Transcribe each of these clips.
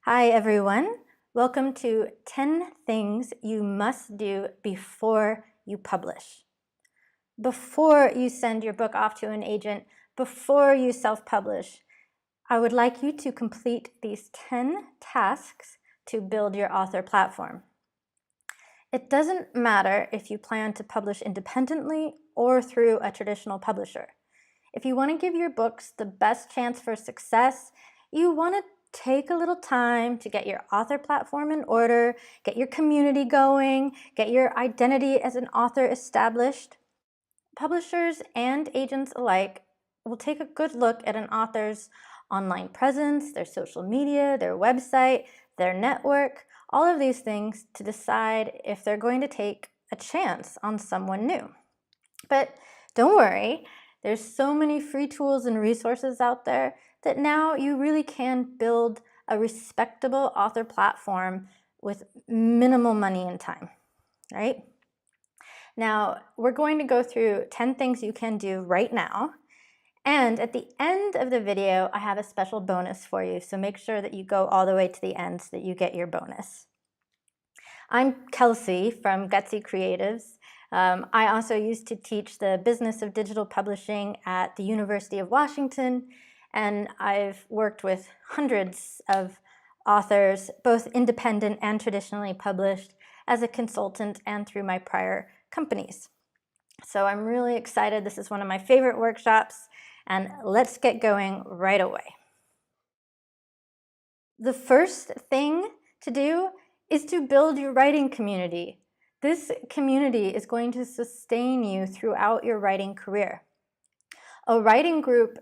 Hi everyone, welcome to 10 things you must do before you publish. Before you send your book off to an agent, before you self-publish, I would like you to complete these 10 tasks to build your author platform. It doesn't matter if you plan to publish independently or through a traditional publisher. If you want to give your books the best chance for success, you want to take a little time to get your author platform in order, get your community going, get your identity as an author established. Publishers and agents alike will take a good look at an author's online presence, their social media, their website, their network, all of these things to decide if they're going to take a chance on someone new. But don't worry, there's so many free tools and resources out there that now you really can build a respectable author platform with minimal money and time, right? Now, we're going to go through 10 things you can do right now. And at the end of the video, I have a special bonus for you. So make sure that you go all the way to the end so that you get your bonus. I'm Kelsey from Gutsy Creatives. I also used to teach the business of digital publishing at the University of Washington, and I've worked with hundreds of authors, both independent and traditionally published, as a consultant and through my prior companies. So I'm really excited. This is one of my favorite workshops, and let's get going right away. The first thing to do is to build your writing community. This community is going to sustain you throughout your writing career. A writing group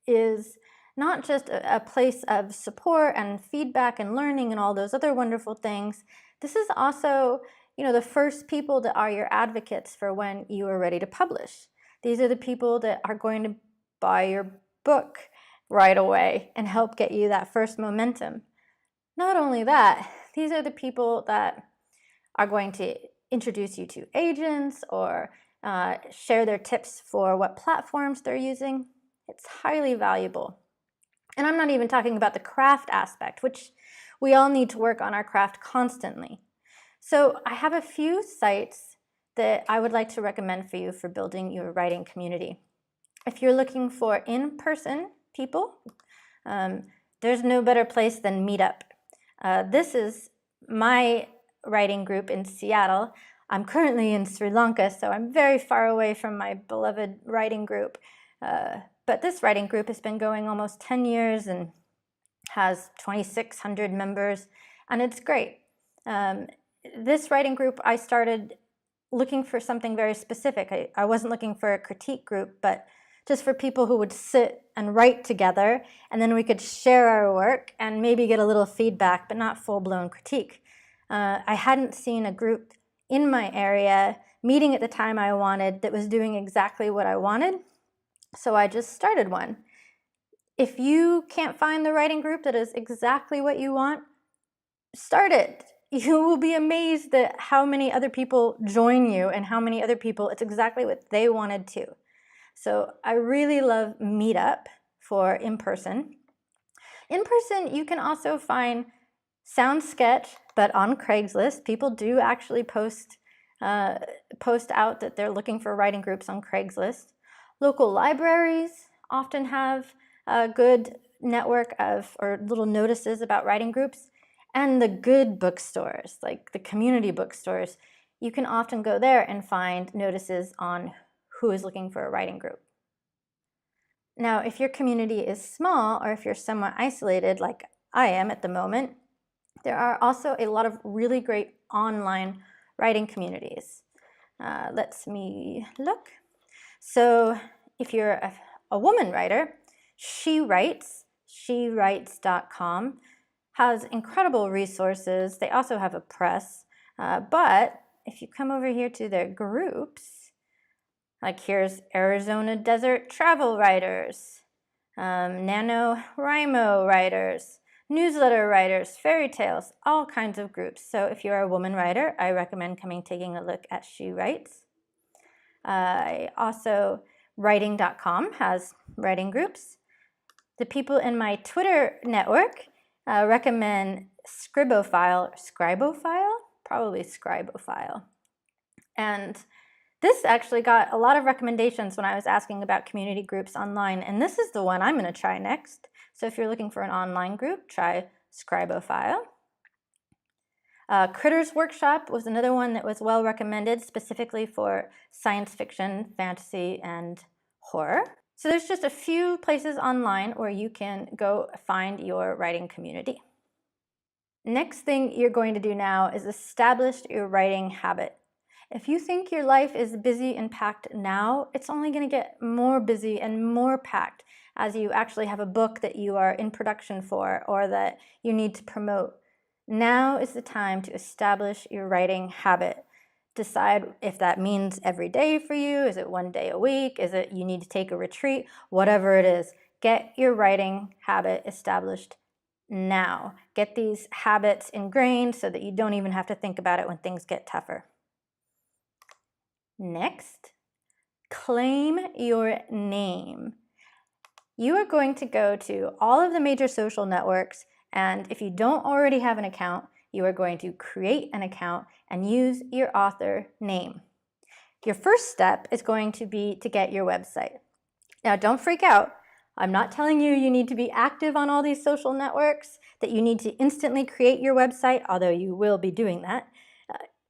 is not just a place of support and feedback and learning and all those other wonderful things. This is also, the first people that are your advocates for when you are ready to publish. These are the people that are going to buy your book right away and help get you that first momentum. Not only that, these are the people that are going to introduce you to agents or share their tips for what platforms they're using. It's highly valuable. And I'm not even talking about the craft aspect, which we all need to work on our craft constantly. So I have a few sites that I would like to recommend for you for building your writing community. If you're looking for in-person people, there's no better place than Meetup. This is my writing group in Seattle. I'm currently in Sri Lanka, so I'm very far away from my beloved writing group. But this writing group has been going almost 10 years and has 2,600 members, and it's great. This writing group, I started looking for something very specific. I wasn't looking for a critique group, but just for people who would sit and write together, and then we could share our work and maybe get a little feedback, but not full-blown critique. I hadn't seen a group in my area meeting at the time I wanted that was doing exactly what I wanted, so I just started one. If you can't find the writing group that is exactly what you want, start it. You will be amazed at how many other people join you and how many other people it's exactly what they wanted to. So I really love Meetup for in-person. In-person, you can also find SoundSketch, but on Craigslist. People do actually post out that they're looking for writing groups on Craigslist. Local libraries often have a good network of or little notices about writing groups. And the good bookstores, like the community bookstores, you can often go there and find notices on who is looking for a writing group. Now, if your community is small or if you're somewhat isolated like I am at the moment, there are also a lot of really great online writing communities. Let me look. So if you're a woman writer, shewrites.com has incredible resources. They also have a press, but if you come over here to their groups, like here's Arizona Desert Travel Writers, NaNoWriMo Writers, Newsletter Writers, Fairy Tales, all kinds of groups. So if you're a woman writer, I recommend taking a look at She Writes. Also, writing.com has writing groups. The people in my Twitter network recommend Scribophile, probably Scribophile. And this actually got a lot of recommendations when I was asking about community groups online, and this is the one I'm going to try next. So if you're looking for an online group, try Scribophile. Critters Workshop was another one that was well recommended, specifically for science fiction, fantasy, and horror. So there's just a few places online where you can go find your writing community. Next thing you're going to do now is establish your writing habit. If you think your life is busy and packed now, it's only going to get more busy and more packed as you actually have a book that you are in production for or that you need to promote. Now is the time to establish your writing habit. Decide if that means every day for you. Is it one day a week? Is it you need to take a retreat? Whatever it is, get your writing habit established now. Get these habits ingrained so that you don't even have to think about it when things get tougher. Next, claim your name. You are going to go to all of the major social networks, and if you don't already have an account, you are going to create an account and use your author name. Your first step is going to be to get your website. Now, don't freak out. I'm not telling you you need to be active on all these social networks, that you need to instantly create your website, although you will be doing that.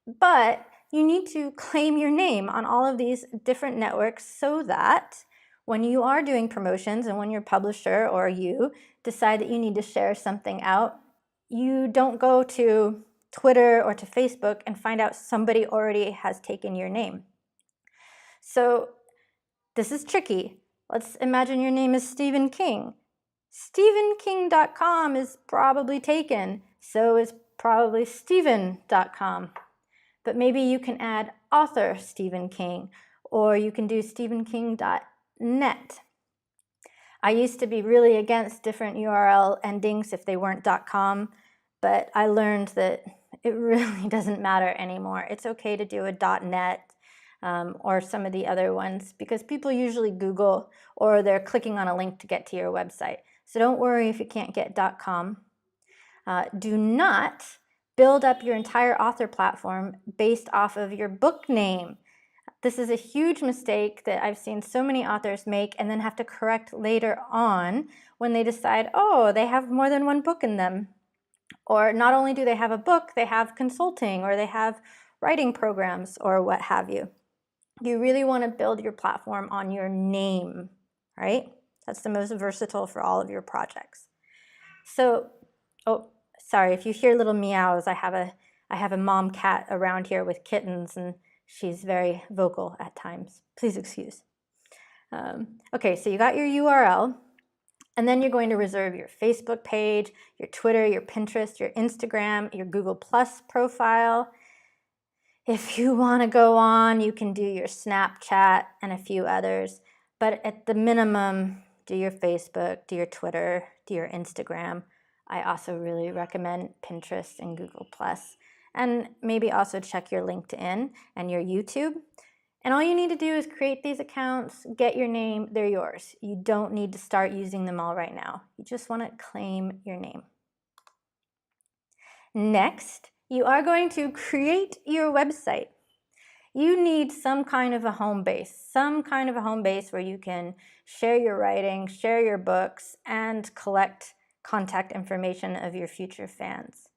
But you need to claim your name on all of these different networks so that when you are doing promotions and when your publisher or you decide that you need to share something out, you don't go to Twitter or to Facebook and find out somebody already has taken your name. So this is tricky. Let's imagine your name is Stephen King. StephenKing.com is probably taken, so is probably Stephen.com. But maybe you can add author Stephen King, or you can do StephenKing.net. I used to be really against different URL endings if they weren't .com, but I learned that it really doesn't matter anymore. It's okay to do a .net or some of the other ones because people usually Google or they're clicking on a link to get to your website. So don't worry if you can't get .com. Do not build up your entire author platform based off of your book name. This is a huge mistake that I've seen so many authors make and then have to correct later on when they decide, oh, they have more than one book in them. Or not only do they have a book, they have consulting or they have writing programs or what have you. You really want to build your platform on your name, right? That's the most versatile for all of your projects. So, sorry, if you hear little meows, I have a mom cat around here with kittens and she's very vocal at times. Please excuse. Okay, so you got your URL, and then you're going to reserve your Facebook page, your Twitter, your Pinterest, your Instagram, your Google Plus profile. If you want to go on, you can do your Snapchat and a few others, but at the minimum, do your Facebook, do your Twitter, do your Instagram. I also really recommend Pinterest and Google Plus. And maybe also check your LinkedIn and your YouTube. And all you need to do is create these accounts, get your name, they're yours. You don't need to start using them all right now. You just want to claim your name. Next, you are going to create your website. You need some kind of a home base, where you can share your writing, share your books, and collect contact information of your future fans.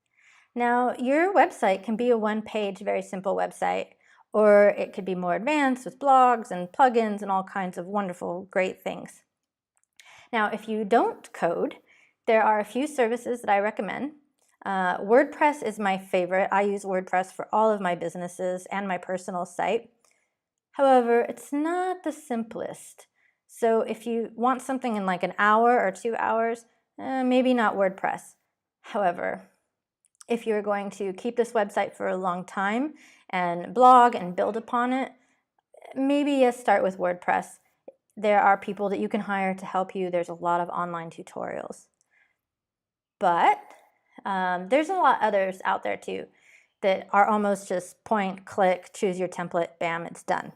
Now, your website can be a one-page, very simple website, or it could be more advanced with blogs and plugins and all kinds of wonderful, great things. Now, if you don't code, there are a few services that I recommend. WordPress is my favorite. I use WordPress for all of my businesses and my personal site. However, it's not the simplest. So if you want something in like an hour or 2 hours, maybe not WordPress. However, if you're going to keep this website for a long time and blog and build upon it, maybe start with WordPress. There are people that you can hire to help you. There's a lot of online tutorials. But there's a lot others out there too that are almost just point, click, choose your template, bam, it's done.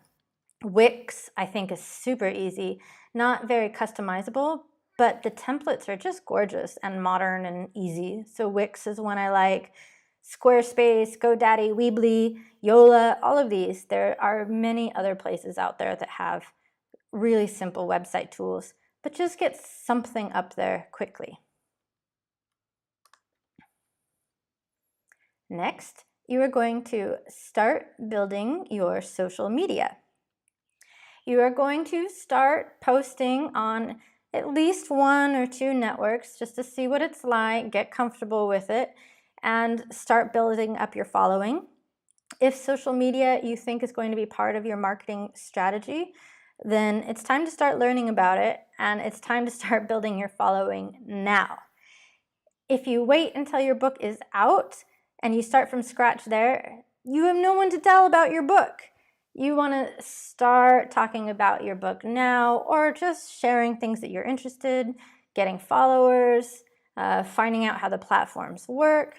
Wix, I think, is super easy, not very customizable, but the templates are just gorgeous and modern and easy. So Wix is one I like, Squarespace, GoDaddy, Weebly, Yola, all of these. There are many other places out there that have really simple website tools, but just get something up there quickly. Next, you are going to start building your social media. You are going to start posting on at least 1 or 2 networks just to see what it's like, get comfortable with it, and start building up your following. If social media you think is going to be part of your marketing strategy, then it's time to start learning about it, and it's time to start building your following now. If you wait until your book is out and you start from scratch there, you have no one to tell about your book. You want to start talking about your book now, or just sharing things that you're interested, getting followers, finding out how the platforms work.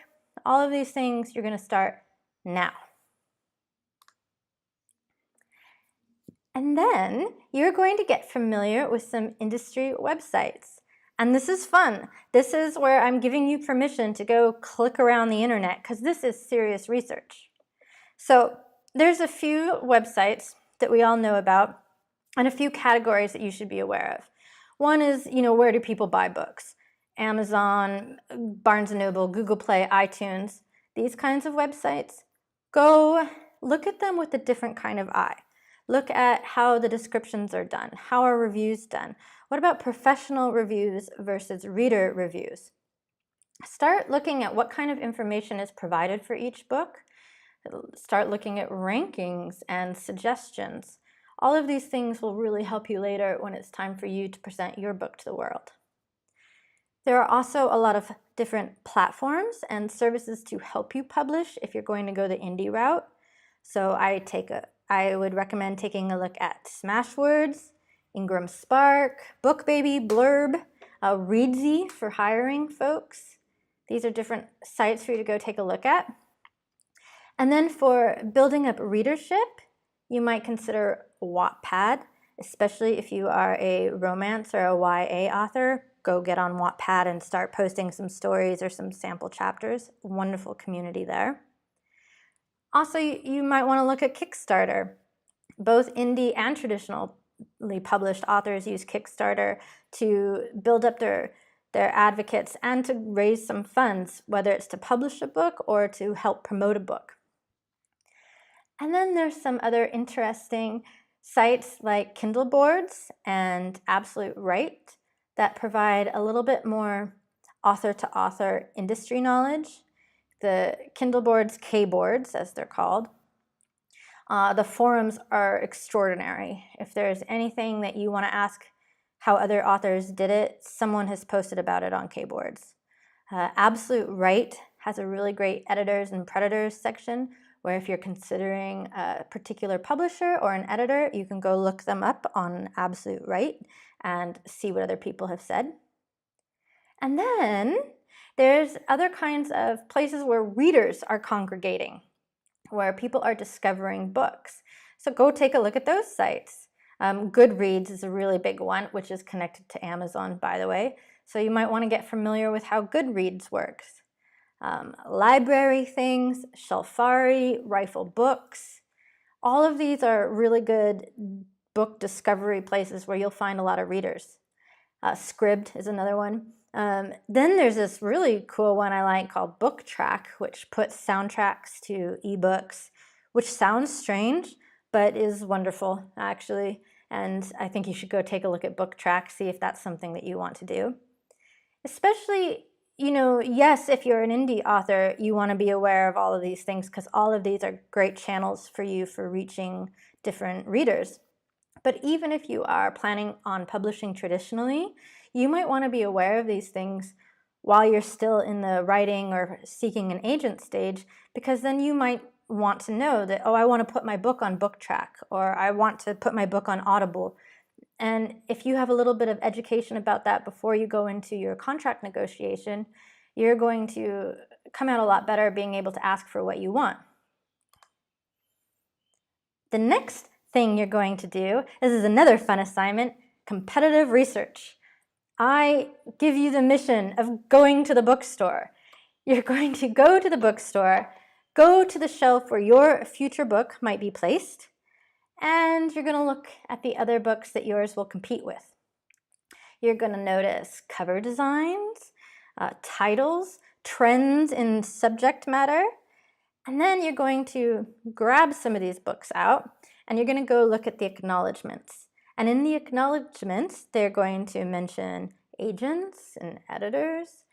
All of these things you're going to start now. And then you're going to get familiar with some industry websites. And this is fun. This is where I'm giving you permission to go click around the internet, because this is serious research. So there's a few websites that we all know about and a few categories that you should be aware of. One is, where do people buy books? Amazon, Barnes & Noble, Google Play, iTunes, these kinds of websites. Go look at them with a different kind of eye. Look at how the descriptions are done. How are reviews done? What about professional reviews versus reader reviews? Start looking at what kind of information is provided for each book. Start looking at rankings and suggestions. All of these things will really help you later when it's time for you to present your book to the world. There are also a lot of different platforms and services to help you publish if you're going to go the indie route. So I would recommend taking a look at Smashwords, Ingram Spark, BookBaby, Blurb, Readsy for hiring folks. These are different sites for you to go take a look at. And then for building up readership, you might consider Wattpad, especially if you are a romance or a YA author. Go get on Wattpad and start posting some stories or some sample chapters. Wonderful community there. Also, you might want to look at Kickstarter. Both indie and traditionally published authors use Kickstarter to build up their advocates and to raise some funds, whether it's to publish a book or to help promote a book. And then there's some other interesting sites like Kindleboards and Absolute Right that provide a little bit more author-to-author industry knowledge. The Kindleboards, K-boards as they're called. The forums are extraordinary. If there's anything that you want to ask how other authors did it, someone has posted about it on K-boards. Absolute Right has a really great editors and predators section where if you're considering a particular publisher or an editor, you can go look them up on Absolute Right and see what other people have said. And then there's other kinds of places where readers are congregating, where people are discovering books. So go take a look at those sites. Goodreads is a really big one, which is connected to Amazon, by the way. So you might want to get familiar with how Goodreads works. Library things, Shelfari, Rifle Books. All of these are really good book discovery places where you'll find a lot of readers. Scribd is another one. Then there's this really cool one I like called BookTrack, which puts soundtracks to ebooks, which sounds strange, but is wonderful, actually. And I think you should go take a look at BookTrack, see if that's something that you want to do. Especially, yes, if you're an indie author, you want to be aware of all of these things because all of these are great channels for you for reaching different readers. But even if you are planning on publishing traditionally, you might want to be aware of these things while you're still in the writing or seeking an agent stage, because then you might want to know that, I want to put my book on BookTrack, or I want to put my book on Audible. And if you have a little bit of education about that before you go into your contract negotiation, you're going to come out a lot better being able to ask for what you want. The next thing you're going to do, this is another fun assignment, competitive research. I give you the mission of going to the bookstore. You're going to go to the bookstore, go to the shelf where your future book might be placed, and you're going to look at the other books that yours will compete with. You're going to notice cover designs, titles, trends in subject matter, and then you're going to grab some of these books out and you're going to go look at the acknowledgments. And in the acknowledgments, they're going to mention agents and editors.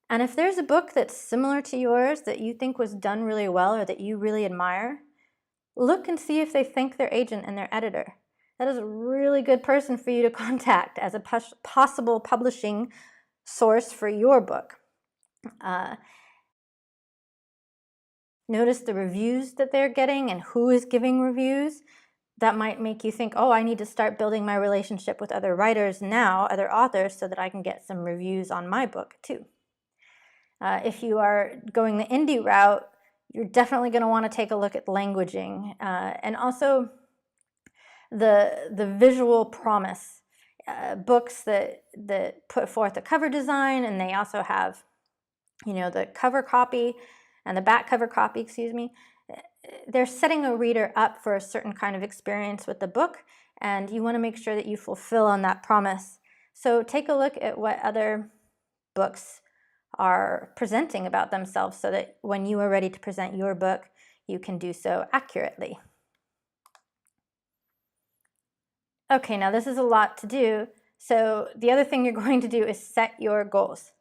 And if there's a book that's similar to yours that you think was done really well or that you really admire, look and see if they thank their agent and their editor. That is a really good person for you to contact as a possible publishing source for your book. Notice the reviews that they're getting and who is giving reviews. That might make you think, oh, I need to start building my relationship with other writers now, other authors, so that I can get some reviews on my book too. If you are going the indie route, you're definitely going to want to take a look at languaging and also the visual promise. Books that put forth a cover design, and they also have, the cover copy and the back cover copy, they're setting a reader up for a certain kind of experience with the book, and you want to make sure that you fulfill on that promise. So take a look at what other books are presenting about themselves so that when you are ready to present your book, you can do so accurately. Okay, now this is a lot to do, so the other thing you're going to do is set your goals.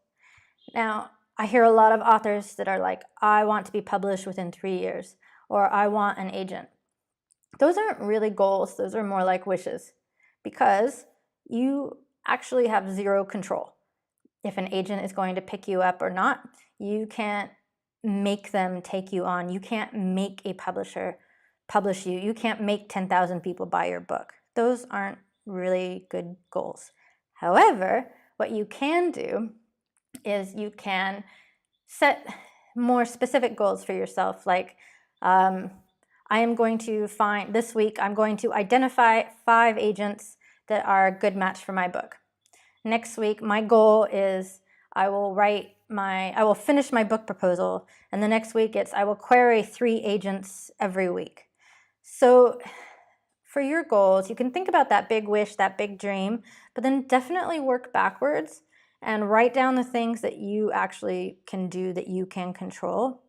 Now, I hear a lot of authors that are like, I want to be published within 3 years, or I want an agent. Those aren't really goals, those are more like wishes, because you actually have zero control. If an agent is going to pick you up or not, you can't make them take you on. You can't make a publisher publish you. You can't make 10,000 people buy your book. Those aren't really good goals. However, what you can do is you can set more specific goals for yourself, like I am going to find, this week, I'm going to identify 5 agents that are a good match for my book. Next week, my goal is I will finish my book proposal, and the next week I will query 3 agents every week. So for your goals, you can think about that big wish, that big dream, but then definitely work backwards and write down the things that you actually can do, that you can control.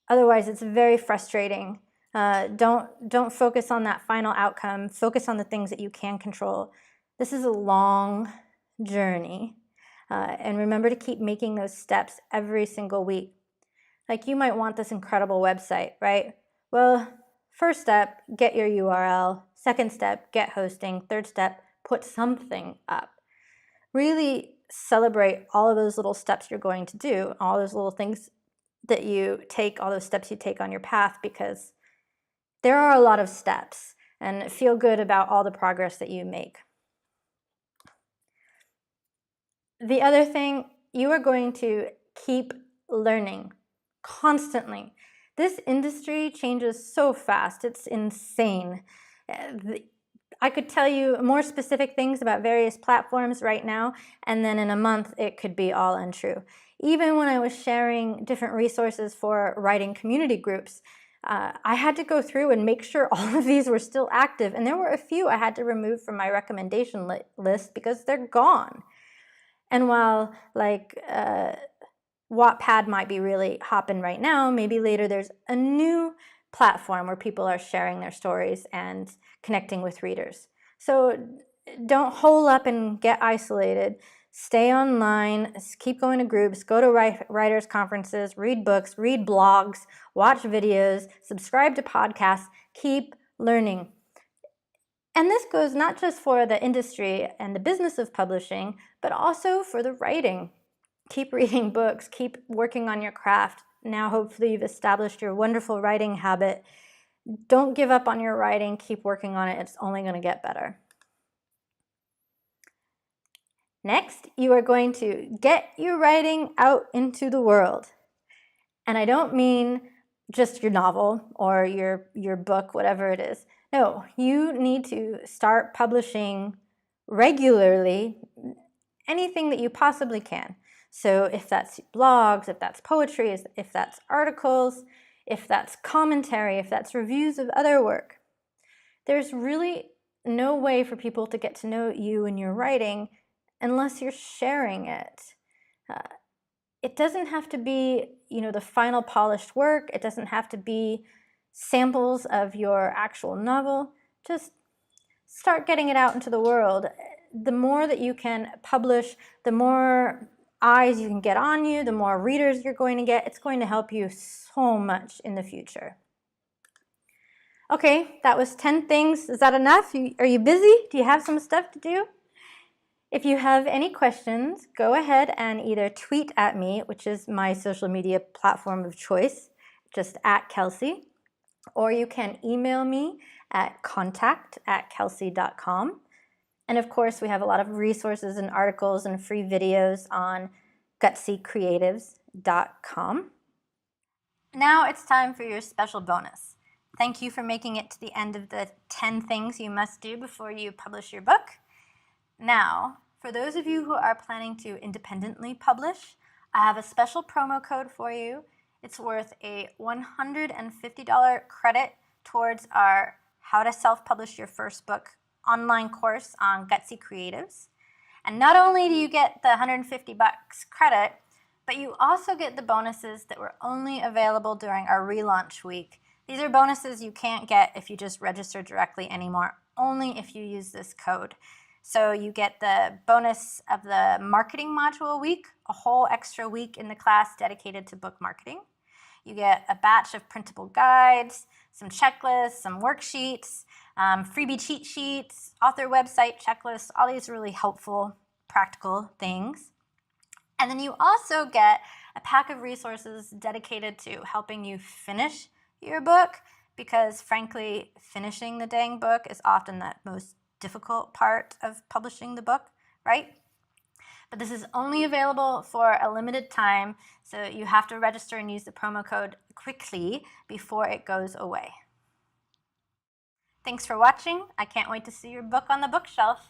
Otherwise, it's very frustrating. Don't focus on that final outcome. Focus on the things that you can control. This is a long journey. And remember to keep making those steps every single week. Like, you might want this incredible website, right? Well, first step, get your URL. Second step, get hosting. Third step, put something up. Really celebrate all of those little steps you're going to do, all those little things that you take, all those steps you take on your path, because there are a lot of steps, and feel good about all the progress that you make. The other thing, you are going to keep learning constantly. This industry changes so fast, it's insane. I could tell you more specific things about various platforms right now, and then in a month it could be all untrue. Even when I was sharing different resources for writing community groups, I had to go through and make sure all of these were still active, and there were a few I had to remove from my recommendation list because they're gone. And while Wattpad might be really hopping right now, maybe later there's a new platform where people are sharing their stories and connecting with readers. So don't hole up and get isolated. Stay online, keep going to groups, go to writers' conferences, read books, read blogs, watch videos, subscribe to podcasts, keep learning. And this goes not just for the industry and the business of publishing, but also for the writing. Keep reading books, keep working on your craft. Now hopefully you've established your wonderful writing habit. Don't give up on your writing, keep working on it. It's only going to get better. Next, you are going to get your writing out into the world. And I don't mean just your novel or your book, whatever it is. No, you need to start publishing regularly anything that you possibly can. So if that's blogs, if that's poetry, if that's articles, if that's commentary, if that's reviews of other work, there's really no way for people to get to know you and your writing unless you're sharing it. It doesn't have to be, the final polished work. It doesn't have to be samples of your actual novel. Just start getting it out into the world. The more that you can publish, the more eyes you can get on you, the more readers you're going to get. It's going to help you so much in the future. Okay, that was 10 things. Is that enough? Are you busy? Do you have some stuff to do? If you have any questions, go ahead and either tweet at me, which is my social media platform of choice, just @Kelsey, or you can email me at contact@kelsey.com. And of course, we have a lot of resources and articles and free videos on gutsycreatives.com. Now it's time for your special bonus. Thank you for making it to the end of the 10 things you must do before you publish your book. Now, for those of you who are planning to independently publish, I have a special promo code for you. It's worth a $150 credit towards our How to Self-Publish Your First Book online course on Gutsy Creatives. And not only do you get the $150 credit, but you also get the bonuses that were only available during our relaunch week. These are bonuses you can't get if you just register directly anymore, only if you use this code. So you get the bonus of the marketing module week, a whole extra week in the class dedicated to book marketing. You get a batch of printable guides, some checklists, some worksheets, freebie cheat sheets, author website checklists, all these really helpful, practical things. And then you also get a pack of resources dedicated to helping you finish your book, because frankly, finishing the dang book is often the most difficult part of publishing the book, right? But this is only available for a limited time, so you have to register and use the promo code quickly before it goes away. Thanks for watching. I can't wait to see your book on the bookshelf.